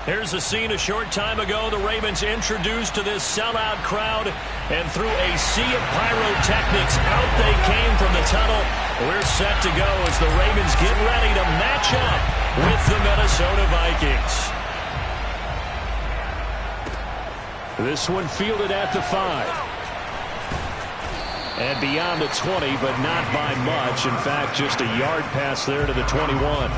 Here's a scene a short time ago. The Ravens introduced to this sellout crowd, and through a sea of pyrotechnics, out they came from the tunnel. We're set to go as the Ravens get ready to match up with the Minnesota Vikings. This one fielded at the 5. And beyond the 20, but not by much. In fact, just a yard pass there to the 21.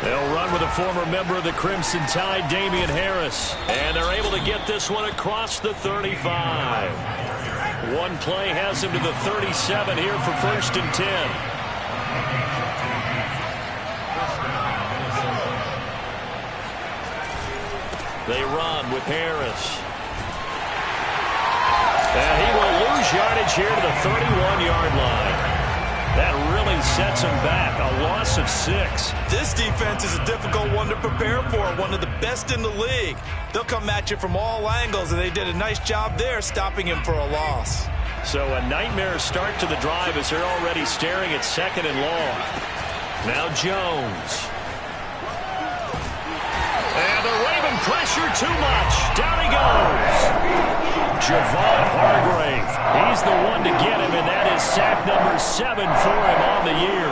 They'll run with a former member of the Crimson Tide, Damian Harris. And they're able to get this one across the 35. One play has him to the 37 here for 1st and 10. They run with Harris. And he will lose yardage here to the 31-yard line. That really sets him back. A loss of 6. This defense is a difficult one to prepare for. One of the best in the league. They'll come at you from all angles, and they did a nice job there stopping him for a loss. So a nightmare start to the drive as they're already staring at 2nd and long. Now Jones. And the Raven pressure too much. Down he goes. Javon Hargrave. He's the one to get him, and that is sack number 7 for him on the year.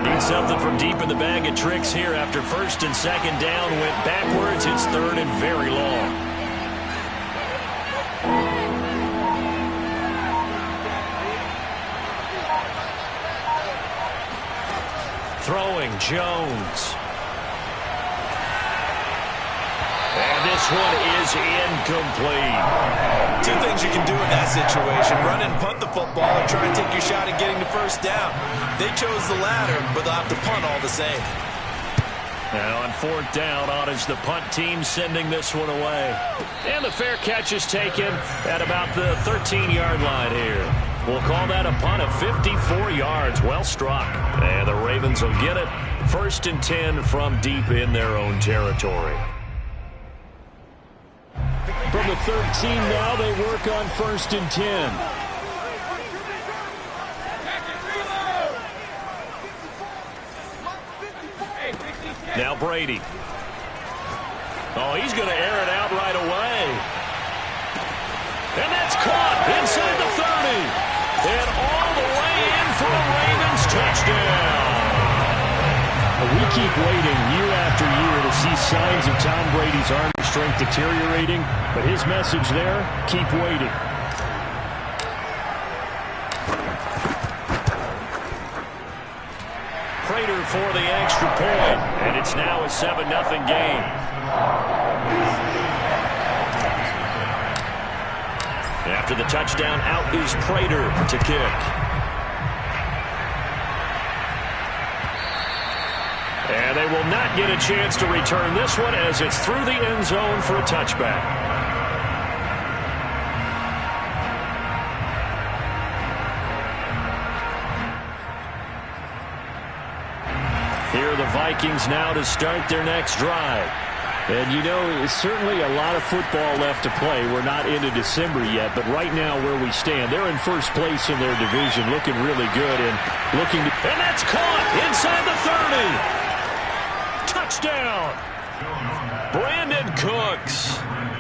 Need something from deep in the bag of tricks here after 1st and 2nd down. Went backwards. It's 3rd and very long. Throwing Jones. And this one is incomplete. 2 things you can do in that situation. Run and punt the football and try and take your shot at getting the 1st down. They chose the latter, but they'll have to punt all the same. Now on 4th down, on is the punt team sending this one away. And the fair catch is taken at about the 13-yard line here. We'll call that a punt of 54 yards. Well struck. And the Ravens will get it. 1st and 10 from deep in their own territory. From the 13 now, they work on 1st and 10. Now Brady. Oh, he's going to air it out right away. And that's caught inside the 30. And all the way in for a Ravens touchdown. We keep waiting year after year to see signs of Tom Brady's arm strength deteriorating, but his message there, keep waiting. Prater for the extra point, and it's now a 7-0 game. After the touchdown, out is Prater to kick. And they will not get a chance to return this one as it's through the end zone for a touchback. Here are the Vikings now to start their next drive. And you know, it's certainly a lot of football left to play. We're not into December yet, but right now where we stand, they're in 1st place in their division, looking really good and looking to... And that's caught inside the 30. Touchdown! Brandon Cooks.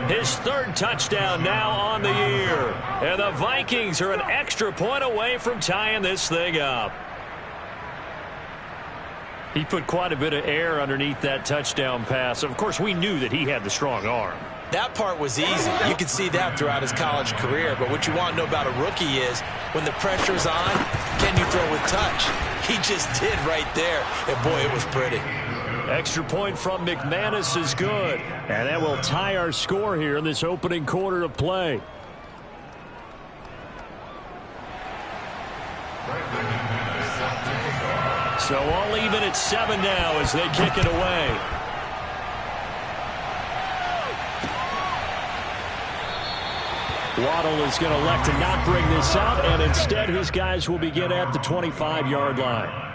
His 3rd touchdown now on the year. And the Vikings are an extra point away from tying this thing up. He put quite a bit of air underneath that touchdown pass. Of course, we knew that he had the strong arm. That part was easy. You could see that throughout his college career. But what you want to know about a rookie is when the pressure's on, can you throw with touch? He just did right there. And boy, it was pretty. Extra point from McManus is good. And that will tie our score here in this opening quarter of play. So all even at 7 now as they kick it away. Waddle is going to elect to not bring this out, and instead his guys will begin at the 25-yard line.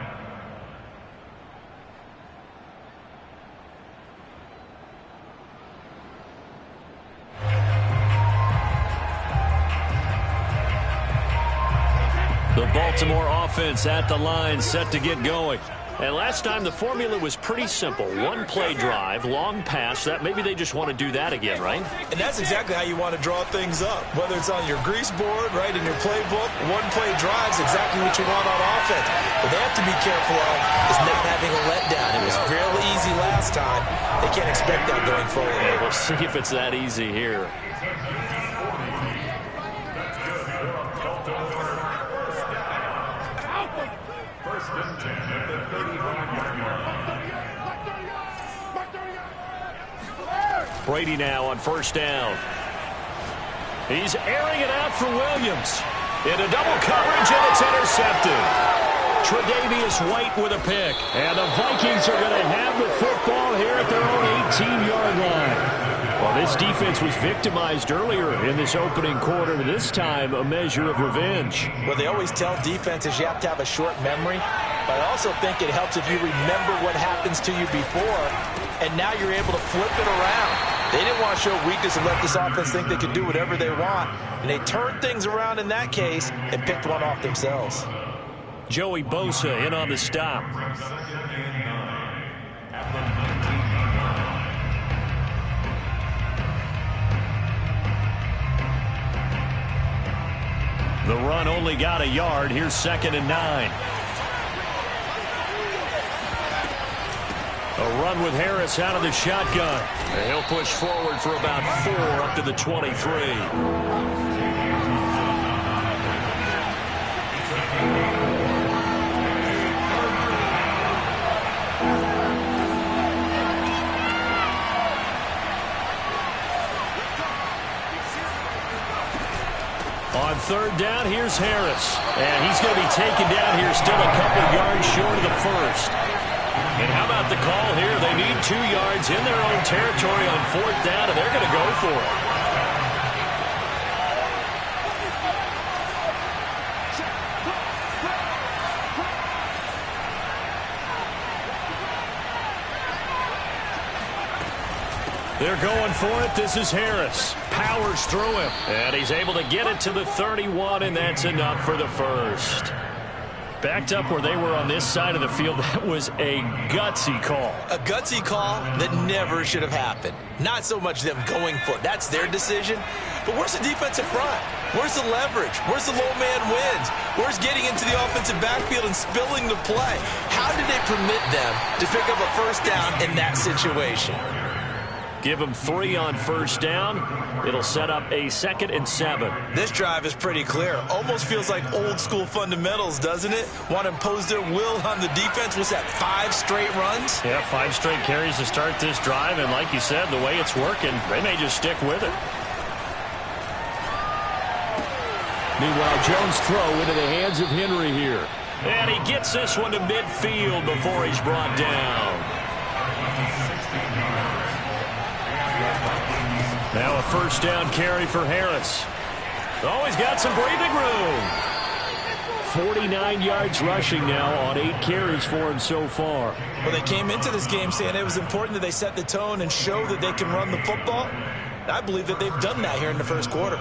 The Baltimore offense at the line, set to get going. And last time the formula was pretty simple. One play drive, long pass. That maybe they just want to do that again, right? And that's exactly how you want to draw things up. Whether it's on your grease board, right, in your playbook, one play drive is exactly what you want on offense. What they have to be careful of is not having a letdown. It was fairly easy last time. They can't expect that going forward. Yeah, we'll see if it's that easy here. Brady now on first down. He's airing it out for Williams. Into double coverage, and it's intercepted. Tre'Davious White with a pick. And the Vikings are going to have the football here at their own 18-yard line. Well, this defense was victimized earlier in this opening quarter. This time, a measure of revenge. Well, they always tell defenses you have to have a short memory. But I also think it helps if you remember what happens to you before, and now you're able to flip it around. They didn't want to show weakness and let this offense think they could do whatever they want. And they turned things around in that case and picked one off themselves. Joey Bosa in on the stop. The run only got a yard. Here's 2nd and 9. A run with Harris out of the shotgun. And he'll push forward for about 4 up to the 23. On 3rd down, here's Harris. And he's going to be taken down here, still a couple yards short of the first. And how about the call here? They need 2 yards in their own territory on 4th down, and they're going to go for it. They're going for it. This is Harris. Powers through him. And he's able to get it to the 31, and that's enough for the first. Backed up where they were on this side of the field, that was a gutsy call. A gutsy call that never should have happened. Not so much them going for it. That's their decision. But where's the defensive front? Where's the leverage? Where's the low man wins? Where's getting into the offensive backfield and spilling the play? How did they permit them to pick up a first down in that situation? Give them 3 on first down. It'll set up a 2nd and 7. This drive is pretty clear. Almost feels like old school fundamentals, doesn't it? Want to impose their will on the defense. Was that 5 straight runs? Yeah, 5 straight carries to start this drive. And like you said, the way it's working, they may just stick with it. Meanwhile, Jones' throw into the hands of Henry here. And he gets this one to midfield before he's brought down. Now a first down carry for Harris. Oh, he's got some breathing room. 49 yards rushing now on 8 carries for him so far. Well, they came into this game saying it was important that they set the tone and show that they can run the football. And I believe that they've done that here in the first quarter.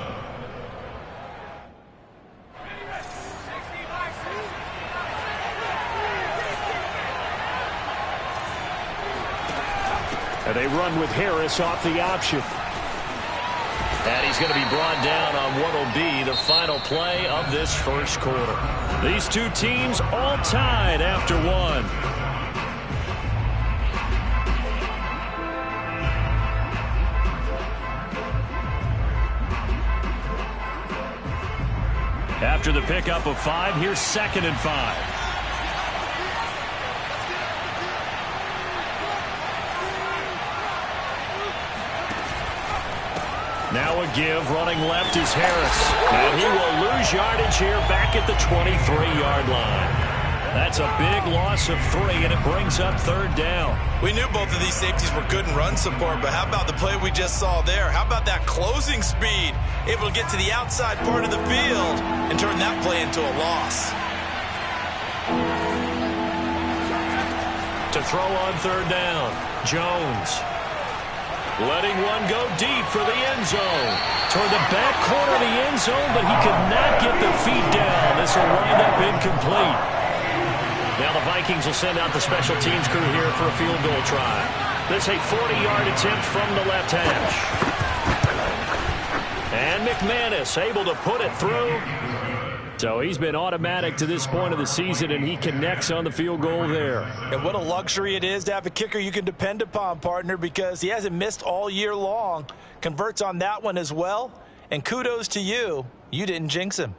And they run with Harris off the option. And he's going to be brought down on what will be the final play of this first quarter. These two teams all tied after 1. After the pickup of 5, here's 2nd and 5. Now a give, running left is Harris. And he will lose yardage here back at the 23-yard line. That's a big loss of 3, and it brings up 3rd down. We knew both of these safeties were good in run support, but how about the play we just saw there? How about that closing speed? Able to get to the outside part of the field and turn that play into a loss. To throw on 3rd down, Jones. Letting one go deep for the end zone. Toward the back corner of the end zone, but he could not get the feet down. This will wind up incomplete. Now the Vikings will send out the special teams crew here for a field goal try. This a 40-yard attempt from the left hash. And McManus able to put it through. So he's been automatic to this point of the season, and he connects on the field goal there. And what a luxury it is to have a kicker you can depend upon, partner, because he hasn't missed all year long. Converts on that one as well. And kudos to you. You didn't jinx him.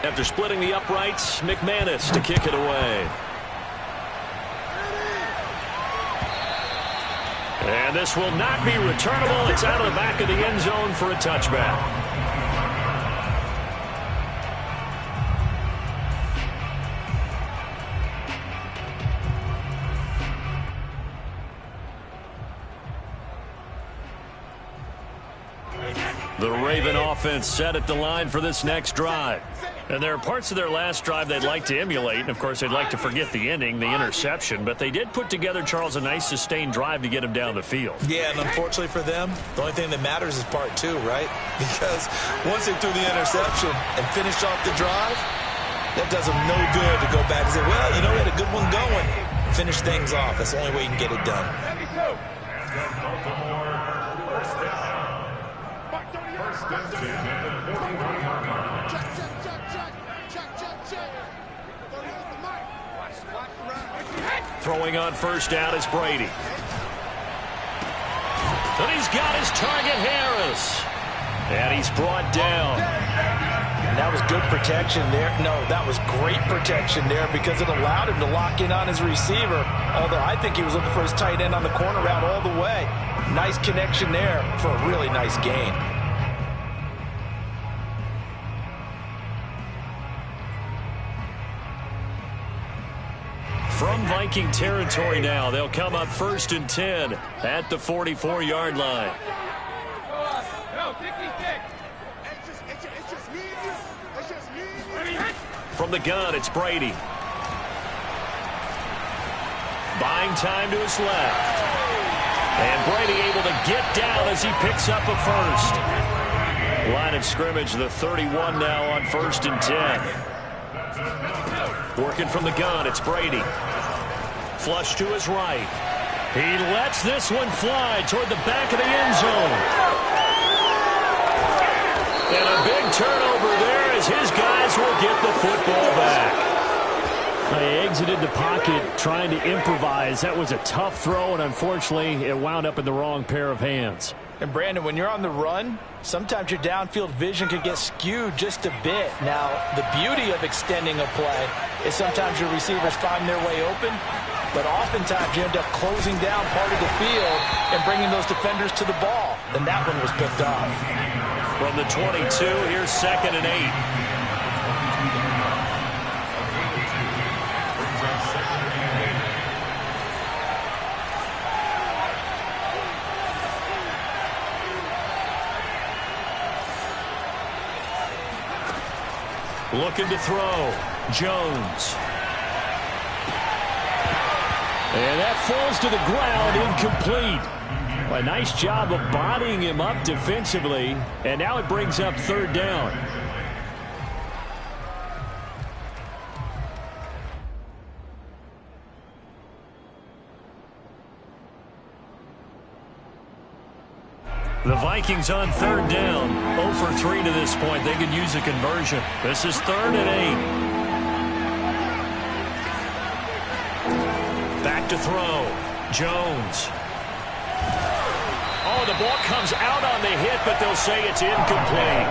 After splitting the uprights, McManus to kick it away. And this will not be returnable. It's out of the back of the end zone for a touchback. The Raven offense set at the line for this next drive. And there are parts of their last drive they'd like to emulate, and of course they'd like to forget the ending, the interception, but they did put together, Charles, a nice sustained drive to get him down the field. Yeah, and unfortunately for them, the only thing that matters is part 2, right? Because once they threw the interception and finished off the drive, that does them no good to go back and say, well, you know, we had a good one going. Finish things off. That's the only way you can get it done. Throwing on first down is Brady. And he's got his target, Harris. And he's brought down. That was good protection there. No, that was great protection there because it allowed him to lock in on his receiver. Although I think he was looking for his tight end on the corner route all the way. Nice connection there for a really nice gain. From Viking territory now, they'll come up 1st and 10 at the 44-yard line. From the gun, it's Brady. Buying time to his left. And Brady able to get down as he picks up a first. Line of scrimmage, the 31 now on 1st and 10. Working from the gun, it's Brady. Flush to his right. He lets this one fly toward the back of the end zone. And a big turnover there as his guys will get the football back. They exited the pocket trying to improvise. That was a tough throw, and unfortunately, it wound up in the wrong pair of hands. And Brandon, when you're on the run, sometimes your downfield vision can get skewed just a bit. Now, the beauty of extending a play is sometimes your receivers find their way open, but oftentimes you end up closing down part of the field and bringing those defenders to the ball. And that one was picked off. From the 22, here's 2nd and 8. Looking to throw. Jones. And that falls to the ground, incomplete. A nice job of bodying him up defensively. And now it brings up 3rd down. The Vikings on 3rd down. 0 for 3 to this point. They could use a conversion. This is 3rd and 8. Back to throw. Jones. Oh, the ball comes out on the hit, but they'll say it's incomplete.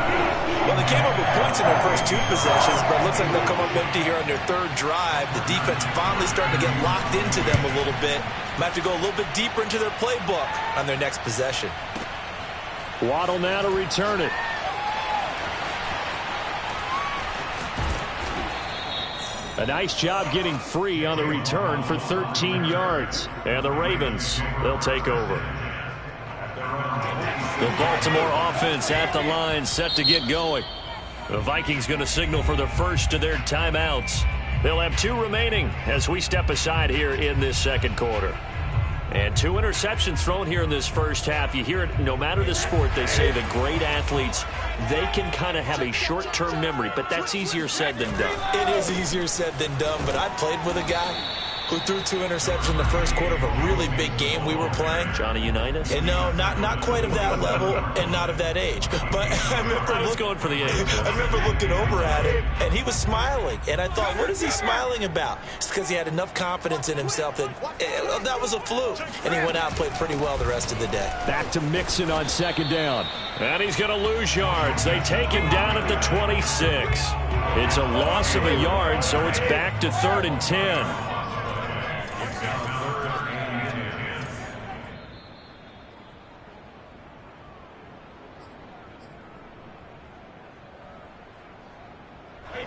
Well, they came up with points in their first 2 possessions, but it looks like they'll come up empty here on their 3rd drive. The defense finally starting to get locked into them a little bit. Might have to go a little bit deeper into their playbook on their next possession. Waddle now to return it. A nice job getting free on the return for 13 yards. And the Ravens, they'll take over. The Baltimore offense at the line, set to get going. The Vikings going to signal for the first of their timeouts. They'll have 2 remaining as we step aside here in this second quarter. And 2 interceptions thrown here in this first half. You hear it, no matter the sport, they say the great athletes, they can kind of have a short-term memory, but that's easier said than done. It is easier said than done, but I played with a guy who threw 2 interceptions in the first quarter of a really big game we were playing. Johnny Unitas? And no, not quite of that level and not of that age. But I was going for the age. I remember looking over at him, and he was smiling. And I thought, what is he smiling about? It's because he had enough confidence in himself that that was a fluke. And he went out and played pretty well the rest of the day. Back to Mixon on 2nd down. And he's going to lose yards. They take him down at the 26. It's a loss of a yard, so it's back to 3rd and 10.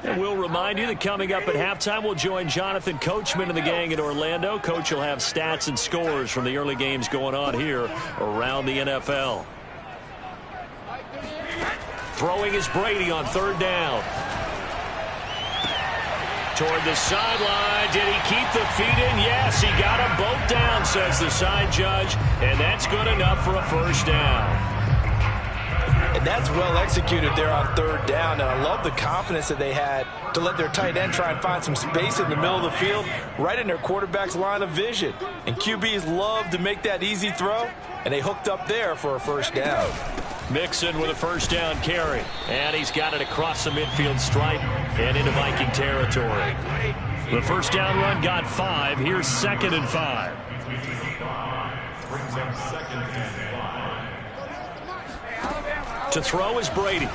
And we'll remind you that coming up at halftime, we'll join Jonathan Coachman and the gang in Orlando. Coach will have stats and scores from the early games going on here around the NFL. Throwing is Brady on 3rd down. Toward the sideline. Did he keep the feet in? Yes, he got them both down, says the side judge. And that's good enough for a first down. And that's well executed there on 3rd down. And I love the confidence that they had to let their tight end try and find some space in the middle of the field, right in their quarterback's line of vision. And QBs love to make that easy throw, and they hooked up there for a first down. Mixon with a first down carry. And he's got it across the midfield stripe and into Viking territory. The first down run got 5. Here's 2nd and 5. To throw is Brady.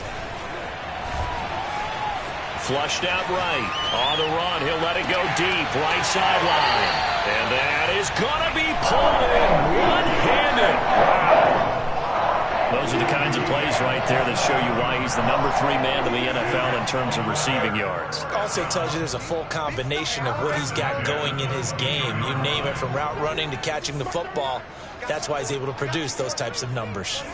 Flushed out right. On the run, he'll let it go deep. Right sideline. And that is going to be pulled in one-handed. Wow. Those are the kinds of plays right there that show you why he's the number 3 man in the NFL in terms of receiving yards. Also tells you there's a full combination of what he's got going in his game. You name it, from route running to catching the football. That's why he's able to produce those types of numbers.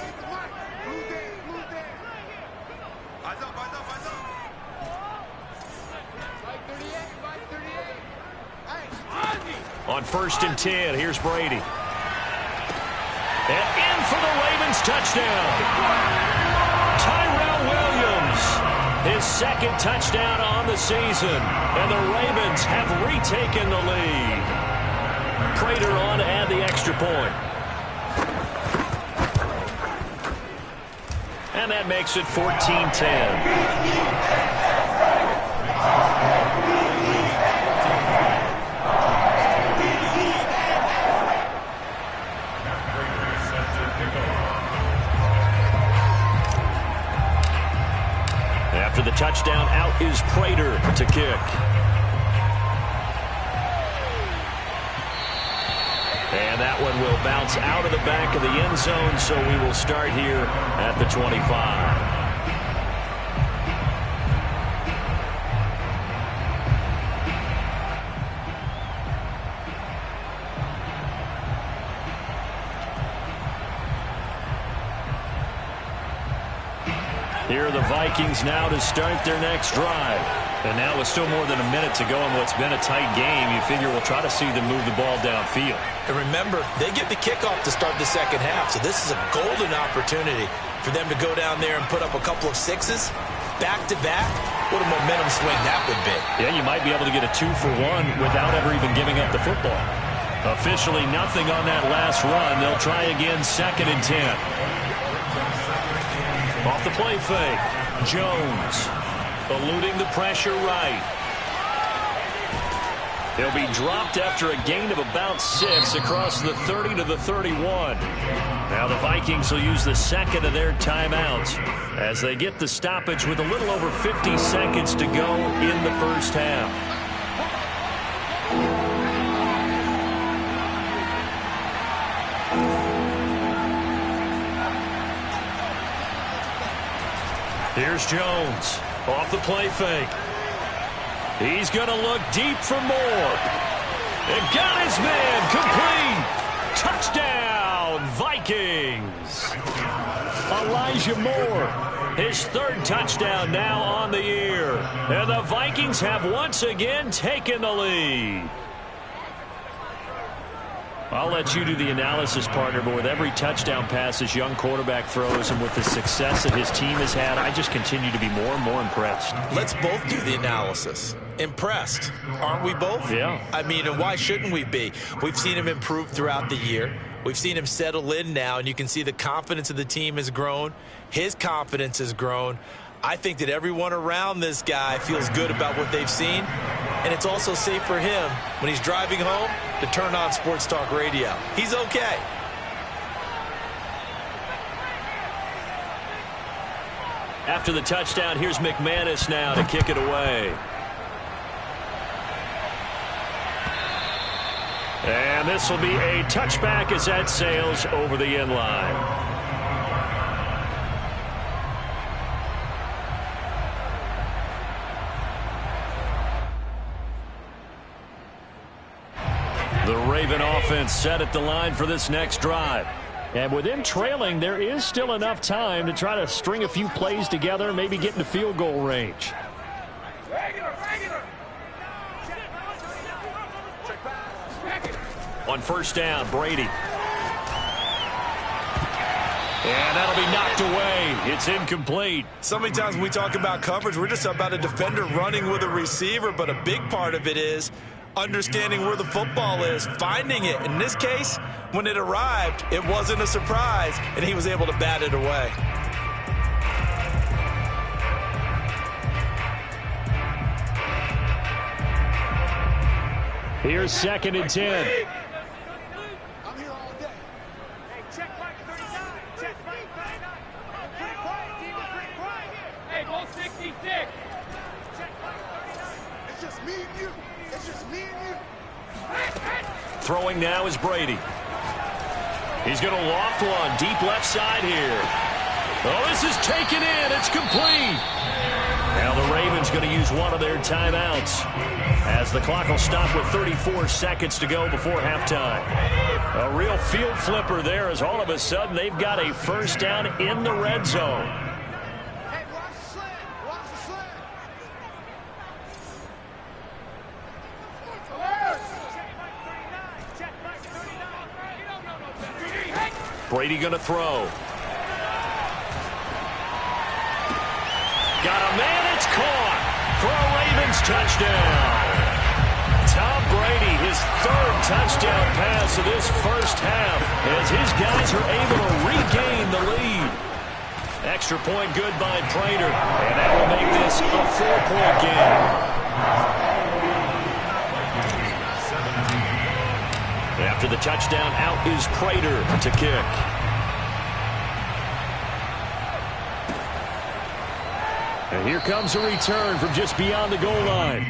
On 1st and 10, here's Brady. And in for the Ravens touchdown. Tyrell Williams, his 2nd touchdown on the season. And the Ravens have retaken the lead. Prater on to add the extra point. And that makes it 14-10. After the touchdown, out is Prater to kick. And that one will bounce out of the back of the end zone, so we will start here at the 25. Here are the Vikings now to start their next drive. And now with still more than a minute to go in what's been a tight game, you figure we'll try to see them move the ball downfield. And remember, they get the kickoff to start the second half, so this is a golden opportunity for them to go down there and put up a couple of 6s back-to-back. What a momentum swing that would be. Yeah, you might be able to get a 2-for-1 without ever even giving up the football. Officially nothing on that last run. They'll try again, 2nd and 10. Off the play fake, Jones eluding the pressure right. He'll be dropped after a gain of about 6 across the 30 to the 31. Now the Vikings will use the second of their timeouts as they get the stoppage with a little over 50 seconds to go in the first half. Here's Jones off the play fake. He's going to look deep for more. And got his man complete. Touchdown, Vikings. Elijah Moore, his third touchdown now on the year. And the Vikings have once again taken the lead. I'll let you do the analysis, partner, but with every touchdown pass this young quarterback throws and with the success that his team has had, I just continue to be more and more impressed. Let's both do the analysis. Impressed, aren't we both? Yeah. I mean, and why shouldn't we be? We've seen him improve throughout the year. We've seen him settle in now, and you can see the confidence of the team has grown. His confidence has grown. I think that everyone around this guy feels good about what they've seen, and it's also safe for him when he's driving home to turn on Sports Talk Radio. He's okay. After the touchdown, here's McManus now to kick it away. And this will be a touchback as that sails over the end line. The Raven offense set at the line for this next drive. And with them trailing, there is still enough time to try to string a few plays together, maybe get into field goal range. On first down, Brady. And that'll be knocked away. It's incomplete. So many times when we talk about coverage, we're just about a defender running with a receiver, but a big part of it is understanding where the football is, finding it. In this case, when it arrived, it wasn't a surprise, and he was able to bat it away. Here's 2nd and 10. I'm here all day. Hey, check Mike 39. Check Mike 39. Pretty quiet, team. Pretty quiet. Hey, go 66. Check Mike 39. It's just me and you. It's just me and you. Throwing now is Brady. He's going to loft one deep left side here. Oh, this is taken in. It's complete. Now the Ravens going to use one of their timeouts as the clock will stop with 34 seconds to go before halftime. A real field flipper there as all of a sudden they've got a first down in the red zone. Hey, watch the slant. Watch the slant. Check Mike 39. You don't know no better. Brady going to throw. Got a man, it's caught for a Ravens touchdown. Tom Brady, his third touchdown pass of this first half as his guys are able to regain the lead. Extra point good by Prater, and that will make this a 4-point game. After the touchdown, out is Prater to kick. And here comes a return from just beyond the goal line.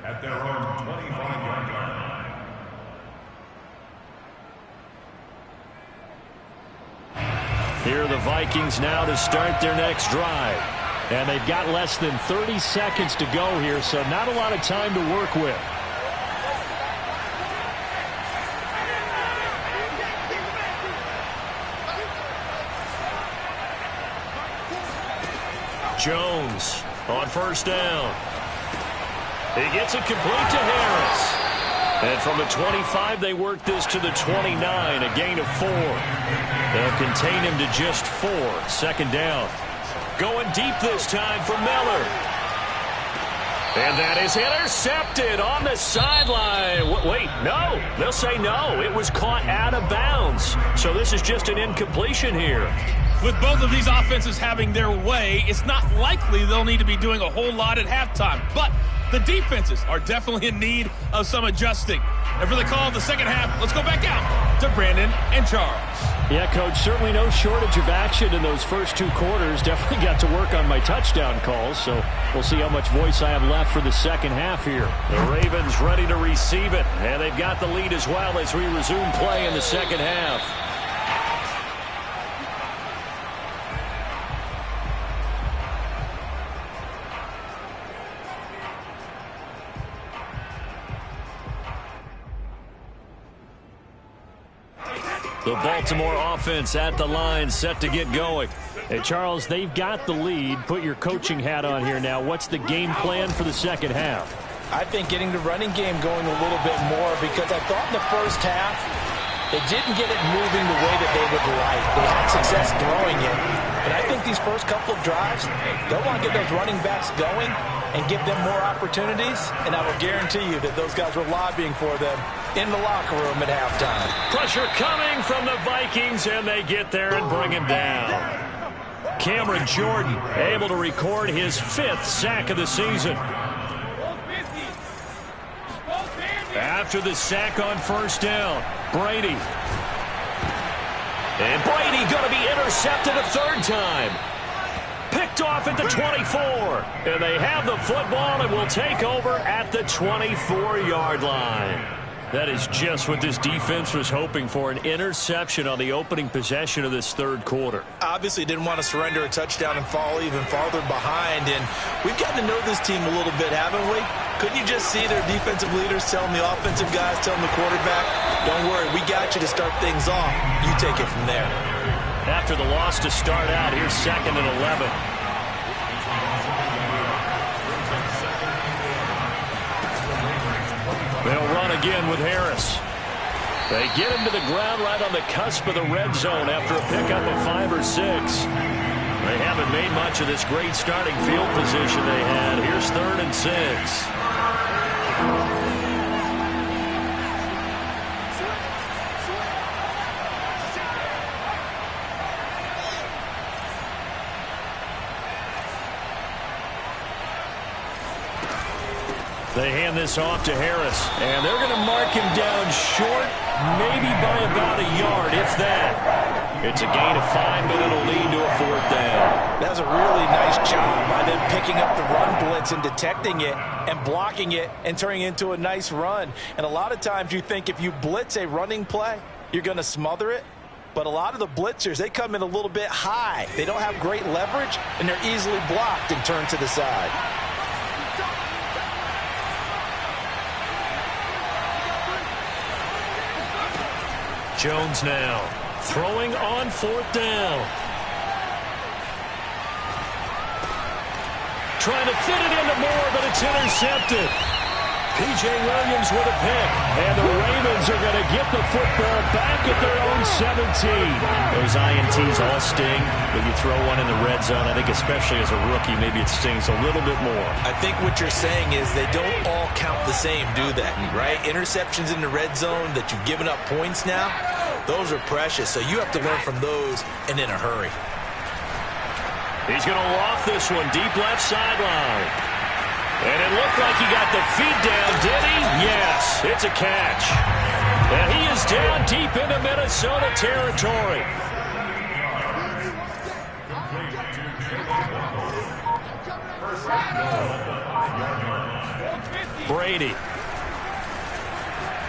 At their own 25-yard line. Here are the Vikings now to start their next drive. And they've got less than 30 seconds to go here, so not a lot of time to work with. Jones on first down. He gets it complete to Harris. And from the 25, they work this to the 29, a gain of 4. They'll contain him to just 4. Second down. Going deep this time for Miller. And that is intercepted on the sideline. Wait, no. They'll say no. It was caught out of bounds. So this is just an incompletion here. With both of these offenses having their way, it's not likely they'll need to be doing a whole lot at halftime. But the defenses are definitely in need of some adjusting. And for the call of the second half, let's go back out to Brandon and Charles. Yeah, Coach, certainly no shortage of action in those first 2 quarters. Definitely got to work on my touchdown calls, so we'll see how much voice I have left for the second half here. The Ravens ready to receive it, and they've got the lead as well as we resume play in the second half. The Baltimore offense at the line, set to get going. Hey, Charles, they've got the lead. Put your coaching hat on here now. What's the game plan for the second half? I think getting the running game going a little bit more, because I thought in the first half they didn't get it moving the way that they would like. They had success throwing it. But I think these first couple of drives, they'll want to get those running backs going and give them more opportunities. And I will guarantee you that those guys were lobbying for them in the locker room at halftime. Pressure coming from the Vikings, and they get there and bring him down. Cameron Jordan able to record his 5th sack of the season. After the sack on first down, Brady. And Brady going to be intercepted a 3rd time. Picked off at the 24. And they have the football and will take over at the 24-yard line. That is just what this defense was hoping for, an interception on the opening possession of this 3rd quarter. Obviously didn't want to surrender a touchdown and fall even farther behind. And we've gotten to know this team a little bit, haven't we? Couldn't you just see their defensive leaders telling the offensive guys, telling the quarterback, don't worry, we got you to start things off. You take it from there. After the loss to start out, here's 2nd and 11. They'll run again with Harris. They get him to the ground right on the cusp of the red zone after a pickup of 5 or 6. They haven't made much of this great starting field position they had. Here's 3rd and 6. They hand this off to Harris, and they're going to mark him down short, maybe by about a yard, if that. It's a gain of 5, but it'll lead to a 4th down. That was a really nice job by them picking up the run blitz and detecting it and blocking it and turning it into a nice run. And a lot of times you think if you blitz a running play, you're going to smother it. But a lot of the blitzers, they come in a little bit high. They don't have great leverage, and they're easily blocked and turned to the side. Jones now throwing on 4th down. Trying to fit it into Moore, but it's intercepted. P.J. Williams with a pick. And the Ravens are going to get the football back at their own 17. Those INTs all sting, but you throw one in the red zone. I think especially as a rookie, maybe it stings a little bit more. I think what you're saying is they don't all count the same, do they? Right? Interceptions in the red zone that you've given up points now, those are precious. So you have to learn from those and in a hurry. He's going to loft this one deep left sideline. And it looked like he got the feet down, did he? Yes, it's a catch. And he is down deep into Minnesota territory. Brady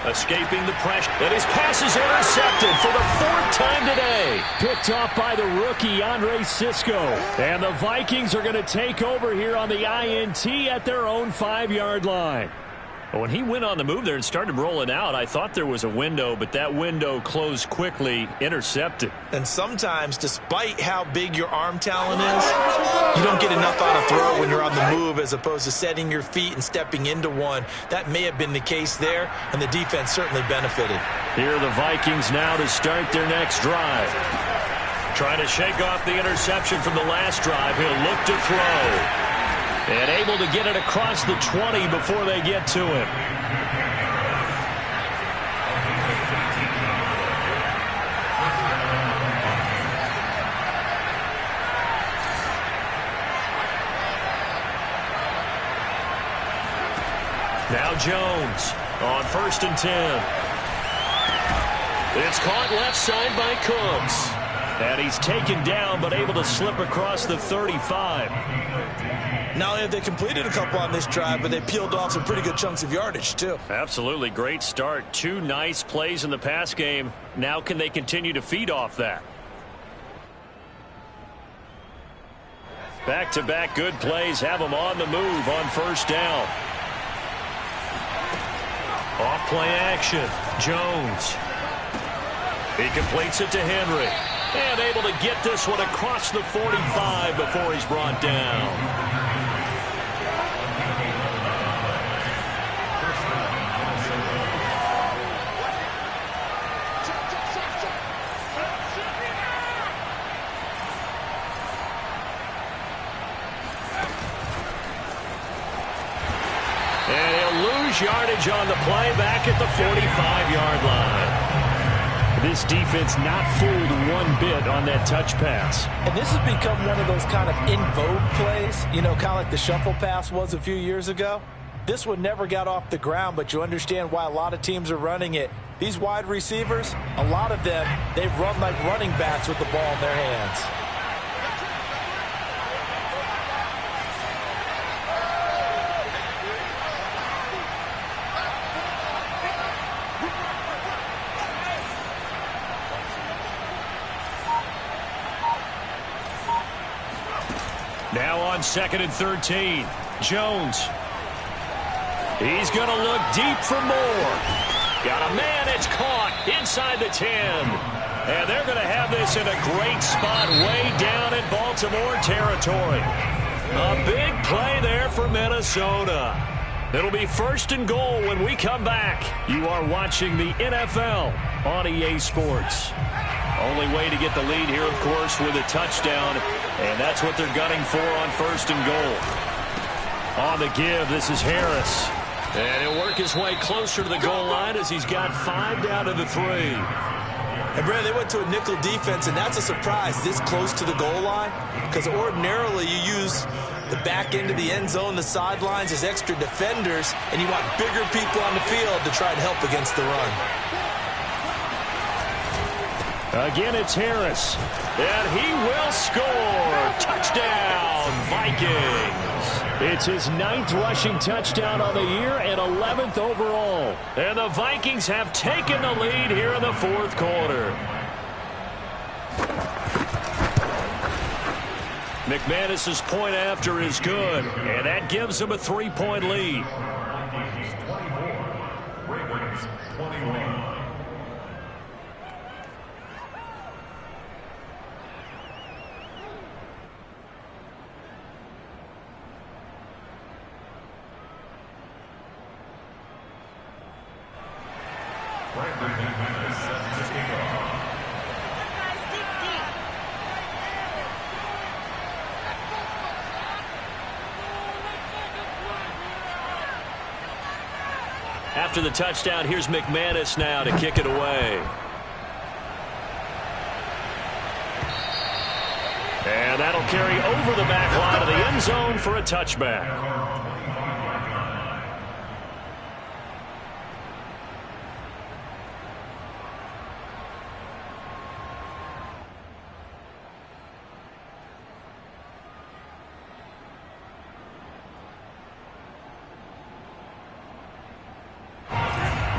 escaping the pressure. And his pass is intercepted for the 4th time today. Picked off by the rookie, Andre Sisco. And the Vikings are going to take over here on the INT at their own 5-yard line. When he went on the move there and started rolling out, I thought there was a window, but that window closed quickly, intercepted. And sometimes, despite how big your arm talent is, you don't get enough out of throw when you're on the move as opposed to setting your feet and stepping into one. That may have been the case there, and the defense certainly benefited. Here are the Vikings now to start their next drive. Trying to shake off the interception from the last drive. He'll look to throw. And able to get it across the 20 before they get to him. Jones on 1st and 10. It's caught left side by Cooks. And he's taken down, but able to slip across the 35. Not only have they completed a couple on this drive, but they peeled off some pretty good chunks of yardage, too. Absolutely great start. 2 nice plays in the pass game. Now can they continue to feed off that? Back-to-back good plays have them on the move on 1st down. Off play action. Jones. He completes it to Henry. And able to get this one across the 45 before he's brought down. And he'll lose yardage on the play back at the 45-yard line. This defense not fooled one bit on that touch pass. And this has become one of those kind of in vogue plays, you know, kind of like the shuffle pass was a few years ago. This one never got off the ground, but you understand why a lot of teams are running it. These wide receivers, a lot of them, they've run like running backs with the ball in their hands. Now on 2nd and 13, Jones. He's going to look deep for more. Got a man, it's caught inside the 10. And they're going to have this in a great spot way down in Baltimore territory. A big play there for Minnesota. It'll be 1st and goal when we come back. You are watching the NFL on EA Sports. Only way to get the lead here, of course, with a touchdown. And that's what they're gunning for on 1st and goal. On the give, this is Harris. And he'll work his way closer to the goal line as he's got 5 down to the 3. And, Brad, they went to a nickel defense, and that's a surprise this close to the goal line. Because ordinarily you use the back end of the end zone, the sidelines as extra defenders, and you want bigger people on the field to try and help against the run. Again, it's Harris. And he will score. Touchdown, Vikings. It's his 9th rushing touchdown on the year and 11th overall. And the Vikings have taken the lead here in the 4th quarter. McManus's point after is good, and that gives him a 3-point lead. Vikings 24, Ravens 21. After the touchdown, here's McManus now to kick it away. And that'll carry over the back line of the end zone for a touchback.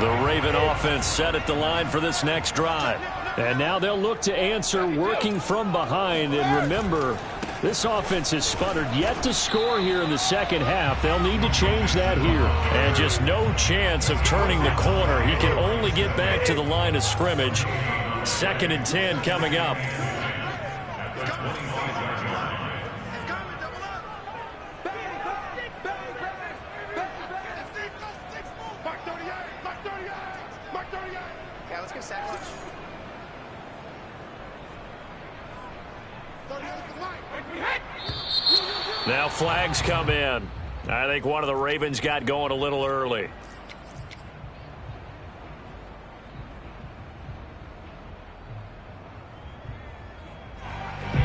The Raven offense set at the line for this next drive. And now they'll look to answer working from behind. And remember, this offense has sputtered yet to score here in the second half. They'll need to change that here. And just no chance of turning the corner. He can only get back to the line of scrimmage. 2nd and 10 coming up. Now flags come in. I think one of the Ravens got going a little early.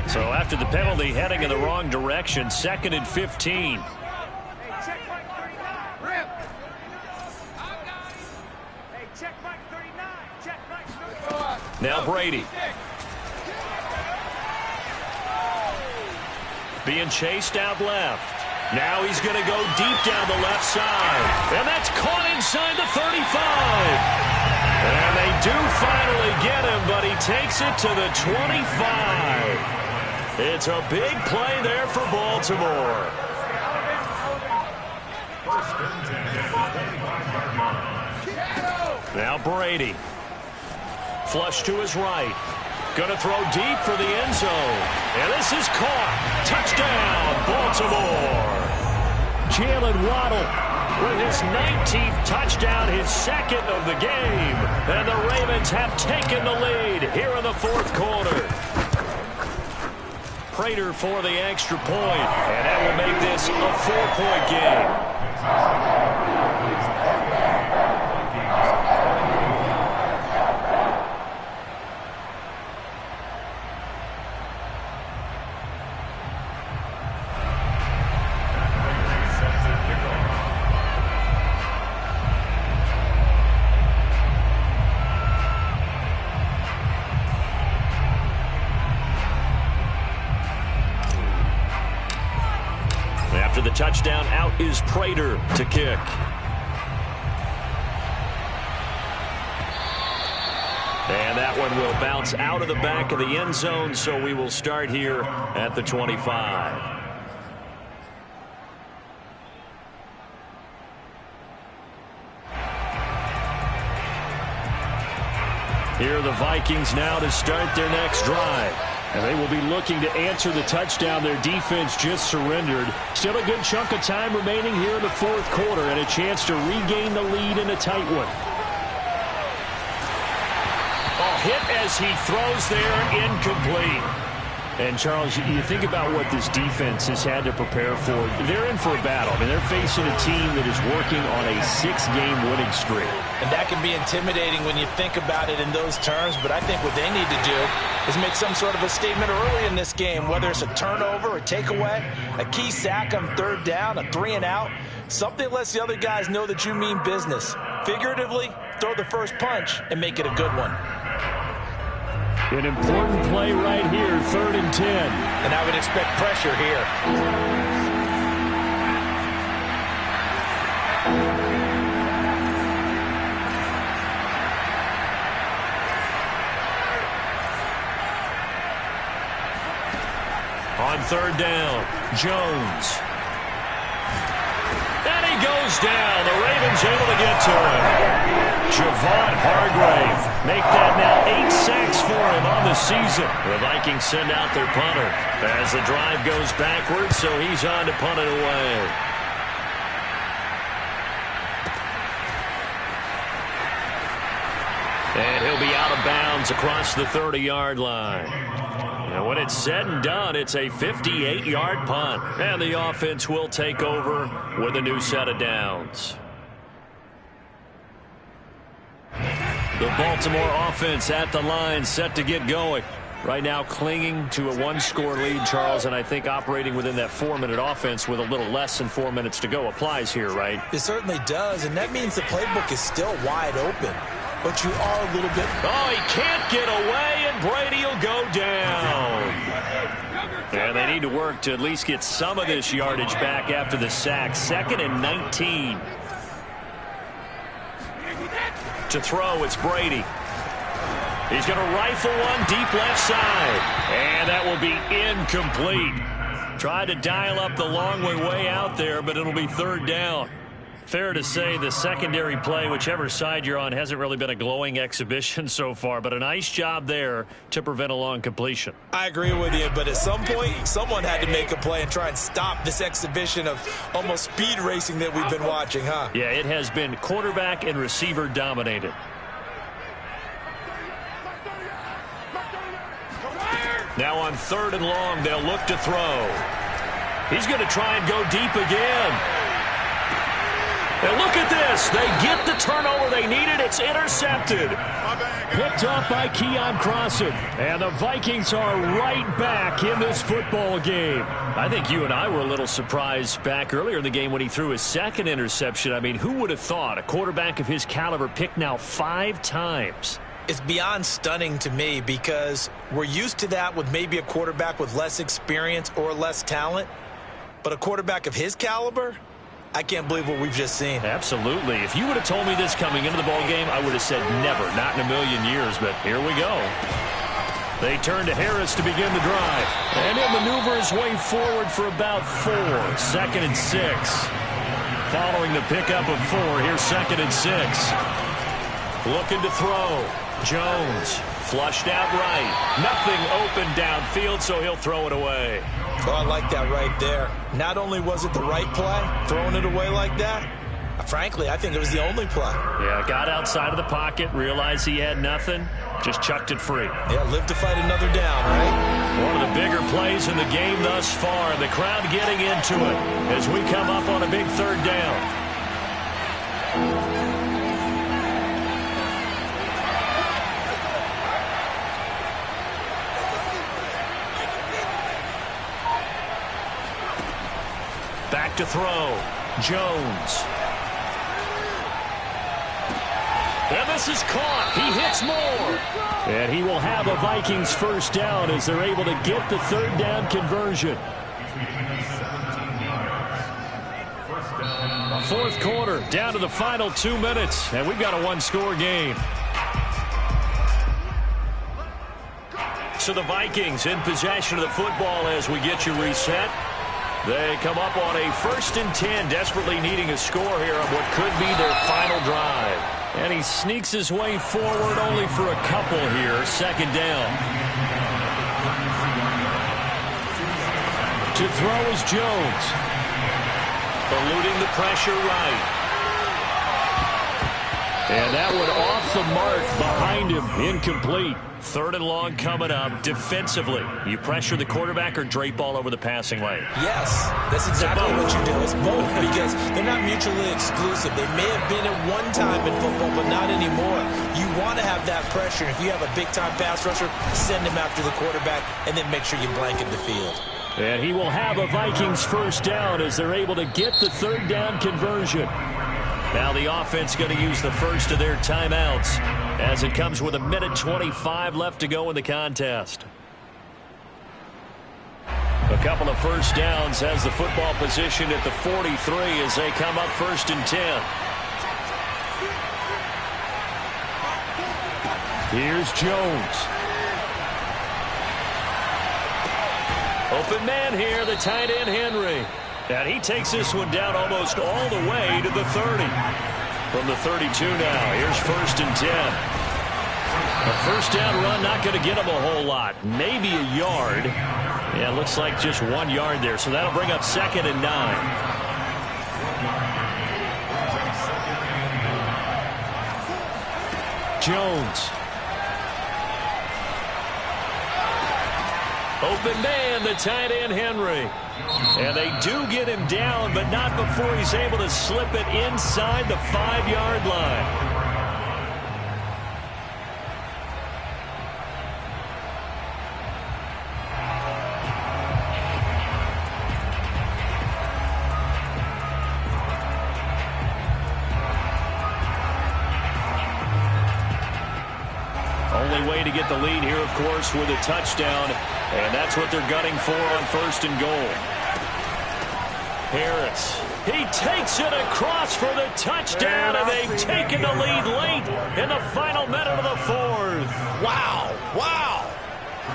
So after the penalty, heading in the wrong direction, 2nd and 15. Now Brady. Being chased out left. Now he's going to go deep down the left side. And that's caught inside the 35. And they do finally get him, but he takes it to the 25. It's a big play there for Baltimore. Now Brady. Flush to his right. Going to throw deep for the end zone. And this is caught. Touchdown, Baltimore. Jalen Waddle with his 19th touchdown, his second of the game. And the Ravens have taken the lead here in the fourth quarter. Prater for the extra point. And that will make this a 4-point game. After the touchdown, out is Prater to kick. And that one will bounce out of the back of the end zone, so we will start here at the 25. Here are the Vikings now to start their next drive. And they will be looking to answer the touchdown their defense just surrendered. Still a good chunk of time remaining here in the fourth quarter and a chance to regain the lead in a tight one. Oh, hit as he throws there, incomplete. And, Charles, you think about what this defense has had to prepare for. They're in for a battle. I mean, they're facing a team that is working on a 6-game winning streak. And that can be intimidating when you think about it in those terms, but I think what they need to do is make some sort of a statement early in this game, whether it's a turnover, a takeaway, a key sack on third down, a 3-and-out, something that lets the other guys know that you mean business. Figuratively, throw the first punch and make it a good one. An important play right here, 3rd and 10. And I would expect pressure here. On 3rd down, Jones. And he goes down. The Ravens able to get to him. Javon Hargrave make that now 8 sacks for him on the season. The Vikings send out their punter as the drive goes backwards, so he's on to punt it away. And he'll be out of bounds across the 30-yard line. And when it's said and done, it's a 58-yard punt. And the offense will take over with a new set of downs. The Baltimore offense at the line, set to get going. Right now clinging to a 1-score lead, Charles, and I think operating within that 4-minute offense with a little less than 4 minutes to go applies here, right? It certainly does, and that means the playbook is still wide open. But you are a little bit... Oh, he can't get away, and Brady will go down. And they need to work to at least get some of this yardage back after the sack. 2nd and 19. To throw, it's Brady. He's going to rifle one deep left side. And that will be incomplete. Tried to dial up the long way out there, but it'll be 3rd down. Fair to say the secondary play, whichever side you're on, hasn't really been a glowing exhibition so far, but a nice job there to prevent a long completion. I agree with you, but at some point, someone had to make a play and try and stop this exhibition of almost speed racing that we've been watching, huh? Yeah, it has been quarterback and receiver dominated. Now on 3rd and long, they'll look to throw. He's going to try and go deep again. And look at this. They get the turnover they needed. It's intercepted. Picked up by Keon Crossan. And the Vikings are right back in this football game. I think you and I were a little surprised back earlier in the game when he threw his 2nd interception. I mean, who would have thought a quarterback of his caliber picked now 5 times? It's beyond stunning to me because we're used to that with maybe a quarterback with less experience or less talent. But a quarterback of his caliber, I can't believe what we've just seen. Absolutely. If you would have told me this coming into the ballgame, I would have said never, not in a million years. But here we go. They turn to Harris to begin the drive. And he'll maneuver his way forward for about 4. 2nd and 6. Following the pickup of 4, here's 2nd and 6. Looking to throw. Jones flushed out right. Nothing open downfield, so he'll throw it away. Oh, I like that right there. Not only was it the right play, throwing it away like that, frankly, I think it was the only play. Yeah, got outside of the pocket, realized he had nothing, just chucked it free. Yeah, live to fight another down, right? One of the bigger plays in the game thus far. The crowd getting into it as we come up on a big 3rd down. Back to throw. Jones. And this is caught. He hits more. And he will have a Vikings 1st down as they're able to get the 3rd down conversion. 4th quarter, down to the final 2 minutes. And we've got a 1-score game. So the Vikings in possession of the football as we get you reset. They come up on a 1st and 10, desperately needing a score here on what could be their final drive. And he sneaks his way forward only for a couple here. 2nd down. To throw is Jones. Eluding the pressure right. And that one off the mark behind him. Incomplete. 3rd and long coming up. Defensively, you pressure the quarterback or drape all over the passing lane? Yes, that's exactly what you do. It's both because they're not mutually exclusive. They may have been at one time in football, but not anymore. You want to have that pressure. If you have a big-time pass rusher, send him after the quarterback and then make sure you blanket the field. And he will have a Vikings 1st down as they're able to get the 3rd down conversion. Now the offense going to use the first of their timeouts as it comes with 1:25 left to go in the contest. A couple of 1st downs has the football position at the 43 as they come up 1st and 10. Here's Jones. Open man here, the tight end Henry. And he takes this one down almost all the way to the 30. From the 32 now, here's 1st and 10. A 1st down run not going to get him a whole lot. Maybe a yard. Yeah, looks like just 1 yard there. So that'll bring up 2nd and 9. Jones. Open man, the tight end Henry. And they do get him down, but not before he's able to slip it inside the 5-yard line. Only way to get the lead here, of course, with a touchdown. And that's what they're gunning for on 1st and goal. Harris. He takes it across for the touchdown, and they've taken the lead late in the final minute of the 4th. Wow. Wow.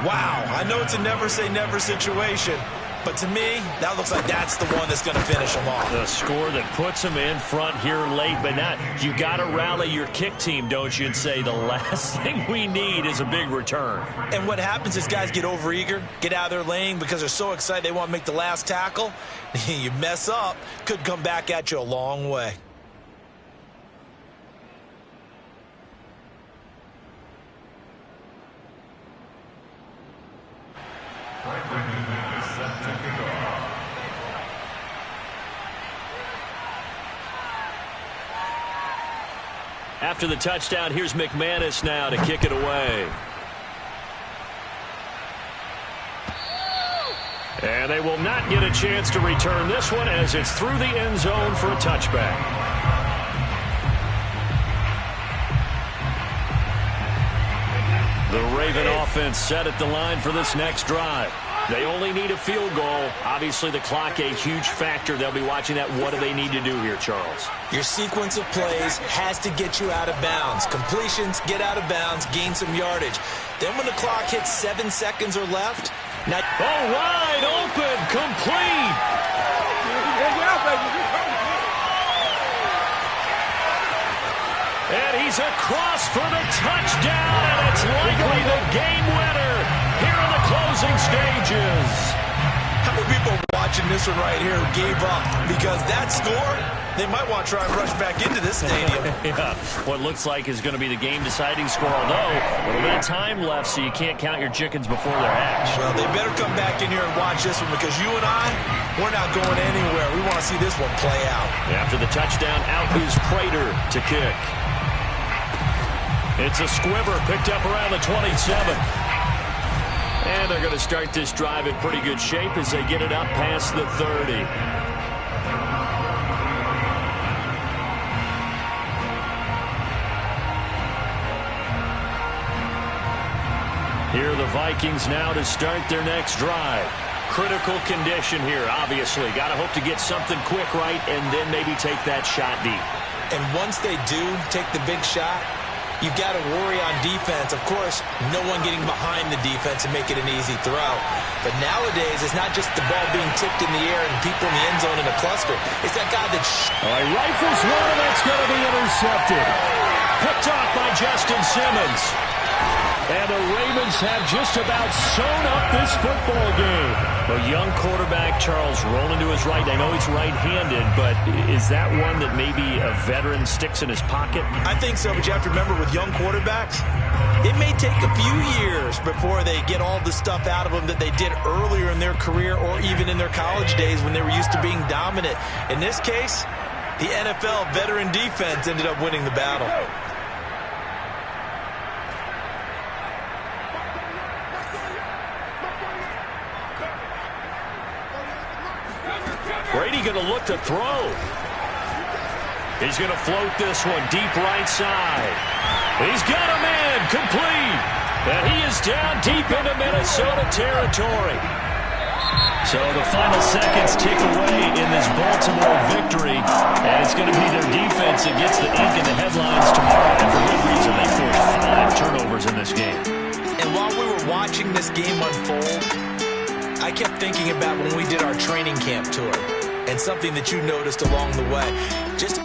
Wow. I know it's a never say never situation, but to me, that looks like that's the one that's going to finish them off. The score that puts them in front here late, but not. You got to rally your kick team, don't you, and say the last thing we need is a big return. And what happens is guys get overeager, get out of their lane because they're so excited they want to make the last tackle. You mess up, could come back at you a long way. After the touchdown, here's McManus now to kick it away. And they will not get a chance to return this one as it's through the end zone for a touchback. The Raven offense set at the line for this next drive. They only need a field goal. Obviously, the clock a huge factor. They'll be watching that. What do they need to do here, Charles? Your sequence of plays has to get you out of bounds. Completions, get out of bounds, gain some yardage. Then when the clock hits 7 seconds or left, now wide open, complete. And he's across for the touchdown, and it's likely the game winner here in the closing stages. How many people watching this one right here gave up because that score, they might want to try and rush back into this stadium. Yeah, what looks like is going to be the game-deciding score, although a little bit of time left, so you can't count your chickens before they're hatched. Well, they better come back in here and watch this one because you and I, we're not going anywhere. We want to see this one play out. After the touchdown, out is Prater to kick. It's a squibber picked up around the 27. And they're going to start this drive in pretty good shape as they get it up past the 30. Here are the Vikings now to start their next drive. Critical condition here, obviously. Got to hope to get something quick right and then maybe take that shot deep. And once they do take the big shot, you've got to worry on defense. Of course, no one getting behind the defense and make it an easy throw. But nowadays, it's not just the ball being tipped in the air and people in the end zone in a cluster. It's that guy that... rifles one, and that's going to be intercepted. Picked off by Justin Simmons. And the Ravens have just about sewn up this football game. A young quarterback, Charles, rolling to his right. I know he's right-handed, but is that one that maybe a veteran sticks in his pocket? I think so, but you have to remember with young quarterbacks, it may take a few years before they get all the stuff out of them that they did earlier in their career or even in their college days when they were used to being dominant. In this case, the NFL veteran defense ended up winning the battle. Brady going to look to throw. He's going to float this one deep right side. He's got a man complete. And he is down deep into Minnesota territory. So the final seconds tick away in this Baltimore victory. And it's going to be their defense that gets the ink in the headlines tomorrow. And for good reason, they forced 5 turnovers in this game. And while we were watching this game unfold, I kept thinking about when we did our training camp tour and something that you noticed along the way. Just